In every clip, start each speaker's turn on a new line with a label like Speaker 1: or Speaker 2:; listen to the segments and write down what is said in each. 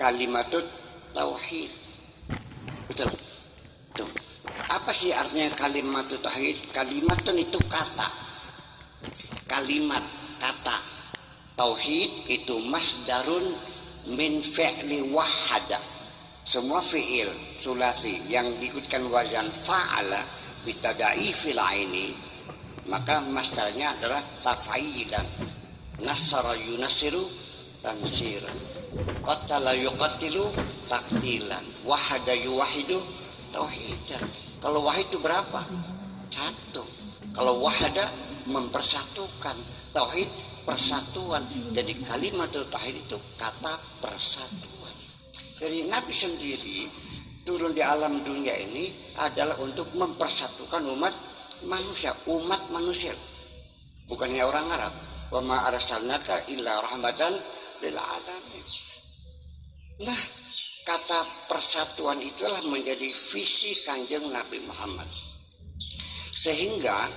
Speaker 1: kalimatut tauhid. Betul. Tuh. Apa sih artinya kalimatut tauhid? Kalimatun itu kata. Kalimat, kata. Tauhid itu masdarun min fi'li wahada. Semua fi'il sulasi yang diikutkan wazan fa'ala bitada'ifil aini, maka masdarnya adalah tafailan. Nasara yunasiru tansiran, qatala yuqatilu taktilan, wahada yuwahidu tauhidan. Kalau wahid itu berapa? Satu. Kalau wahada mempersatukan, tauhid persatuan. Jadi kalimat tauhid itu kata persatuan. Jadi Nabi sendiri turun di alam dunia ini adalah untuk mempersatukan umat manusia, bukannya orang Arab. Wa ma arsalnaka illa rahmatan lil alamin. Nah, kata persatuan itulah menjadi visi Kanjeng Nabi Muhammad. Sehingga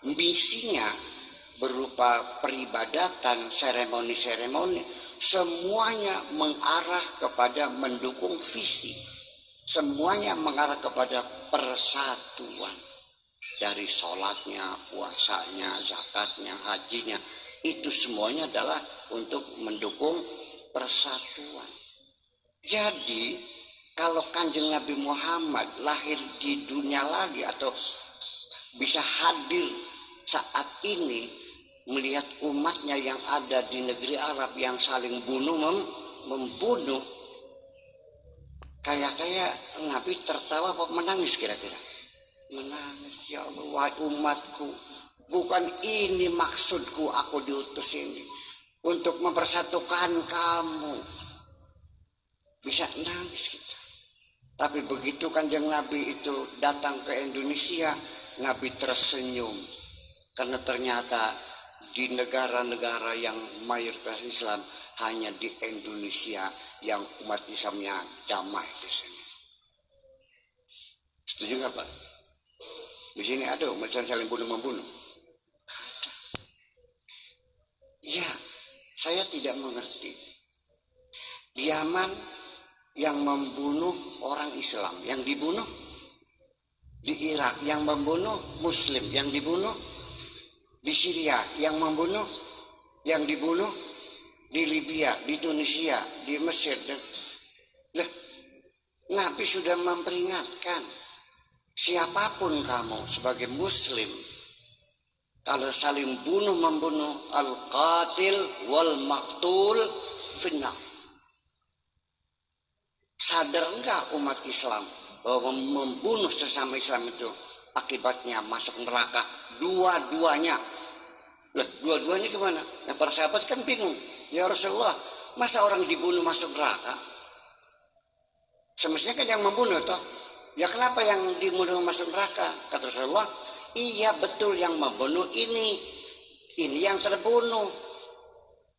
Speaker 1: misinya berupa peribadatan, seremoni-seremoni, semuanya mengarah kepada mendukung visi. Semuanya mengarah kepada persatuan. Dari sholatnya, puasanya, zakatnya, hajinya, itu semuanya adalah untuk mendukung persatuan. Jadi kalau Kanjeng Nabi Muhammad lahir di dunia lagi atau bisa hadir saat ini, melihat umatnya yang ada di negeri Arab yang saling membunuh, kayak Nabi tertawa apa menangis kira-kira? Menangis. Ya Allah, wahai umatku, bukan ini maksudku aku diutus ini untuk mempersatukan kamu. Bisa nangis kita. Tapi begitu Kanjeng Nabi itu datang ke Indonesia, Nabi tersenyum. Karena ternyata di negara-negara yang mayoritas Islam, hanya di Indonesia yang umat Islamnya damai di sini. Setuju nggak Pak? Di sini ada umat Islam saling bunuh-membunuh. Ada. Ya, saya tidak mengerti. Di Yaman yang membunuh orang Islam, yang dibunuh. Di Irak yang membunuh Muslim, yang dibunuh. Di Syria yang membunuh, yang dibunuh. Di Libya, di Tunisia, di Mesir. Lah, Nabi sudah memperingatkan, siapapun kamu sebagai Muslim, kalau saling bunuh-membunuh, al-qatil wal maktul finnar. Sadar enggak umat Islam bahwa membunuh sesama Islam itu akibatnya masuk neraka dua-duanya? Lah, dua-duanya gimana? Nah, para sahabat kan bingung. Ya Rasulullah, masa orang dibunuh masuk neraka? Semestinya kan yang membunuh toh. Ya kenapa yang dibunuh masuk neraka? Kata Rasulullah, iya betul yang membunuh ini yang terbunuh.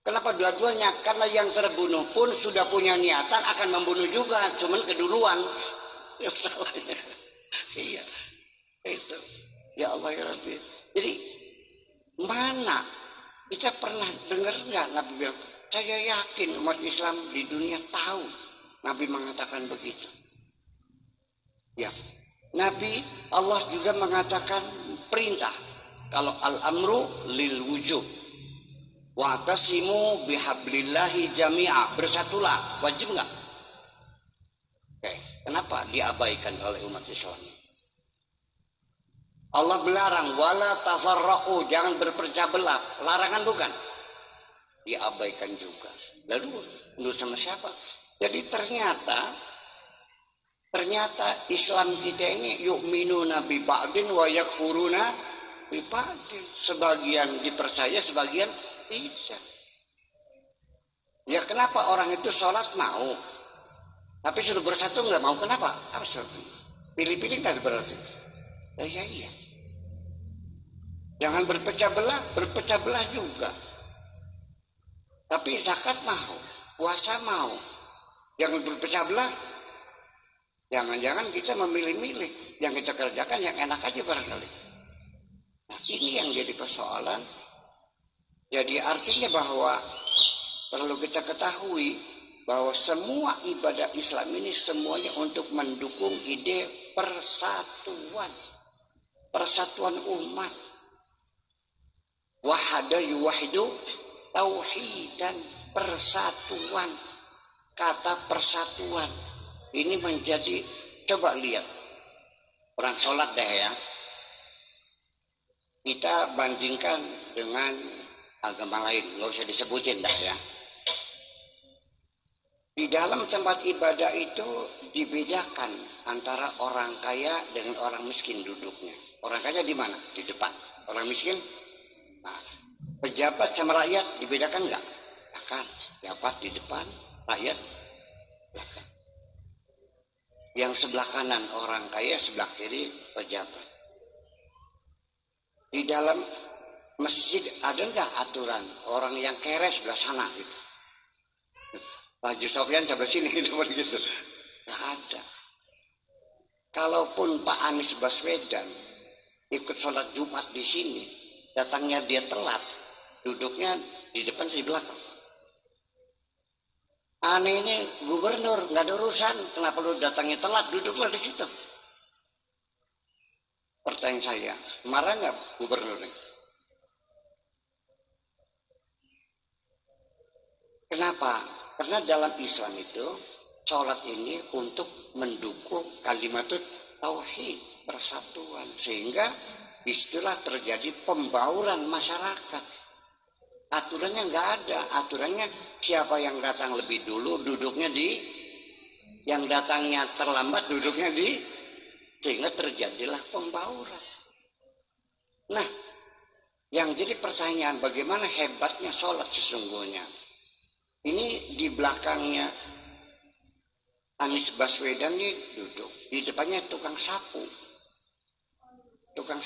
Speaker 1: Kenapa dua-duanya? Karena yang terbunuh pun sudah punya niatan akan membunuh juga, cuman keduluan. Ya salahnya. Iya, itu. Ya Allah ya Rabbi. Jadi mana? Kita pernah dengar nggak Nabi bilang, saya yakin umat Islam di dunia tahu Nabi mengatakan begitu. Ya, Nabi Allah juga mengatakan perintah, kalau al-amru lil wujub, wa'tasimu bihablillahi jami'a, bersatulah, wajib nggak? Oke, kenapa diabaikan oleh umat Islam? Allah melarang wala tafarraqu, jangan berpecah belah. Larangan bukan? Diabaikan juga. Lalu menurut sama siapa? Jadi ternyata Islam kita ini yu'minuna bi ba'din wa yakfuruna bi ba'din. Sebagian dipercaya, sebagian tidak. Ya kenapa orang itu sholat mau, tapi sudah bersatu nggak mau? Kenapa? Harus pilih-pilih nggak berarti? Ya iya. Jangan berpecah belah juga. Tapi zakat mau, puasa mau. Jangan berpecah belah. Jangan-jangan kita memilih-milih. Yang kita kerjakan yang enak aja barangkali. Nah, ini yang jadi persoalan. Jadi artinya bahwa perlu kita ketahui bahwa semua ibadah Islam ini semuanya untuk mendukung ide persatuan umat. Wahada yuwahidu tauhidan, persatuan. Kata persatuan ini menjadi, coba lihat orang sholat deh ya, kita bandingkan dengan agama lain, nggak usah disebutin dah ya. Di dalam tempat ibadah itu dibedakan antara orang kaya dengan orang miskin duduknya. Orang kaya di mana? Di depan. Orang miskin, nah, pejabat sama rakyat dibedakan nggak? Akan pejabat di depan, rakyat belakang. Yang sebelah kanan orang kaya, sebelah kiri pejabat. Di dalam masjid ada nggak aturan orang yang kere sebelah sana gitu? Pak Sofian sebelah sini gitu. Nggak ada. Kalaupun Pak Anies Baswedan ikut sholat Jumat di sini, datangnya dia telat, duduknya di depan di belakang. Aneh ini gubernur, nggak ada urusan, kenapa lu datangnya telat, duduklah di situ. Pertanyaan saya, marah nggak gubernur ini? Kenapa? Karena dalam Islam itu sholat ini untuk mendukung kalimat tauhid, persatuan, sehingga istilah terjadi pembauran masyarakat. Aturannya nggak ada, aturannya siapa yang datang lebih dulu duduknya di, yang datangnya terlambat duduknya di, sehingga terjadilah pembauran. Nah, yang jadi pertanyaan, bagaimana hebatnya sholat sesungguhnya? Ini di belakangnya Anies Baswedan ini duduk, di depannya tukang sapu. Tukang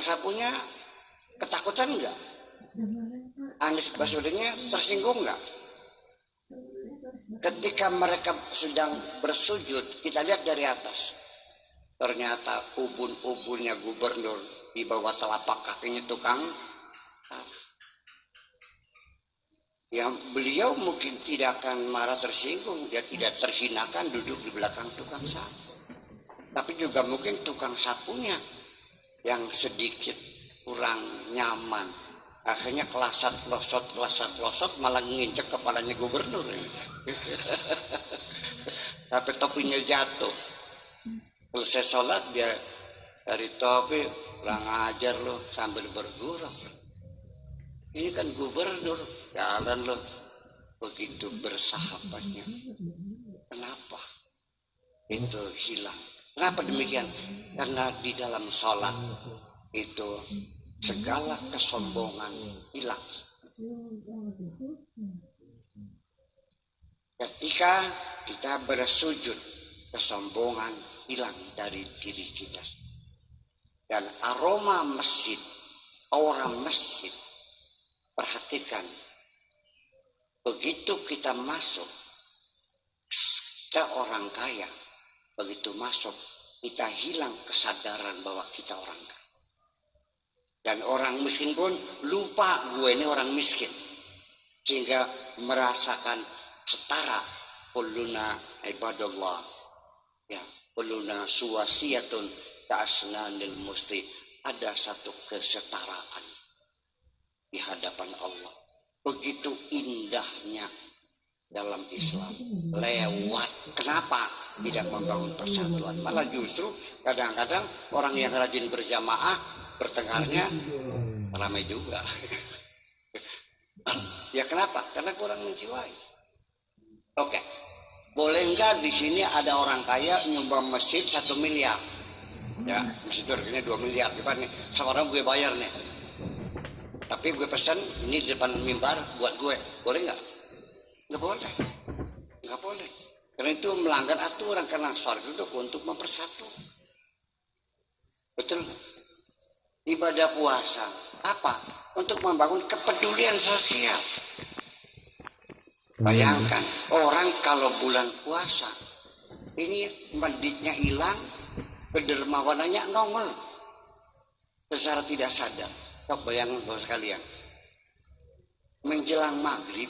Speaker 1: sapunya ketakutan enggak? Anies Baswedannya tersinggung enggak? Ketika mereka sedang bersujud, kita lihat dari atas. Ternyata ubun-ubunnya gubernur di bawah telapak kakinya tukang sapu. Yang beliau mungkin tidak akan marah tersinggung, dia tidak terhinakan duduk di belakang tukang sapu. Tapi juga mungkin tukang sapunya yang sedikit kurang nyaman, akhirnya kelasat kelosot malah nginjek kepalanya gubernur. Tapi topinya jatuh. Selesai sholat dia dari topi, kurang ajar lo, sambil bergurau. Ini kan gubernur, jalan lo begitu bersahabatnya. Kenapa itu hilang? Kenapa demikian? Karena di dalam sholat itu segala kesombongan hilang. Ketika kita bersujud, kesombongan hilang dari diri kita. Dan aroma masjid, aura masjid, perhatikan, begitu kita masuk, kita orang kaya, begitu masuk, kita hilang kesadaran bahwa kita orang kaya. Dan orang miskin pun lupa gue ini orang miskin. Sehingga merasakan setara, kulluna ibadallah, ya, kulluna suwasiyatun ka'asnanil musti, ada satu kesetaraan di hadapan Allah. Begitu indahnya dalam Islam lewat. Kenapa tidak membangun persatuan? Malah justru kadang-kadang orang yang rajin berjamaah bertengkarnya ramai juga. Ya kenapa? Karena kurang menjiwai. Oke, boleh nggak di sini ada orang kaya nyumbang masjid 1 miliar? Ya, masjid harganya 2 miliar. Gimana nih? Sekarang gue bayar nih. Tapi gue pesan ini di depan mimbar buat gue, boleh nggak? Nggak boleh, nggak boleh. Karena itu melanggar aturan, karena sholat itu untuk mempersatu. Betul? Ibadah puasa apa? Untuk membangun kepedulian sosial. Bayangkan orang kalau bulan puasa ini meditnya hilang, kedermawanannya nongol secara tidak sadar. Kau bayangkan bos sekalian, menjelang maghrib,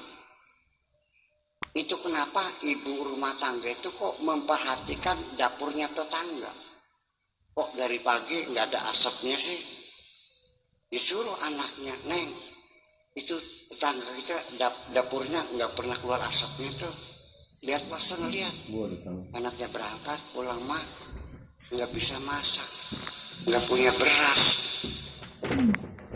Speaker 1: itu kenapa ibu rumah tangga itu kok memperhatikan dapurnya tetangga? Kok dari pagi nggak ada asapnya sih? Disuruh anaknya, Neng, itu tetangga kita dapurnya nggak pernah keluar asapnya tuh. Lihat pas lihat, anaknya berangkat pulang mah nggak bisa masak, nggak punya beras.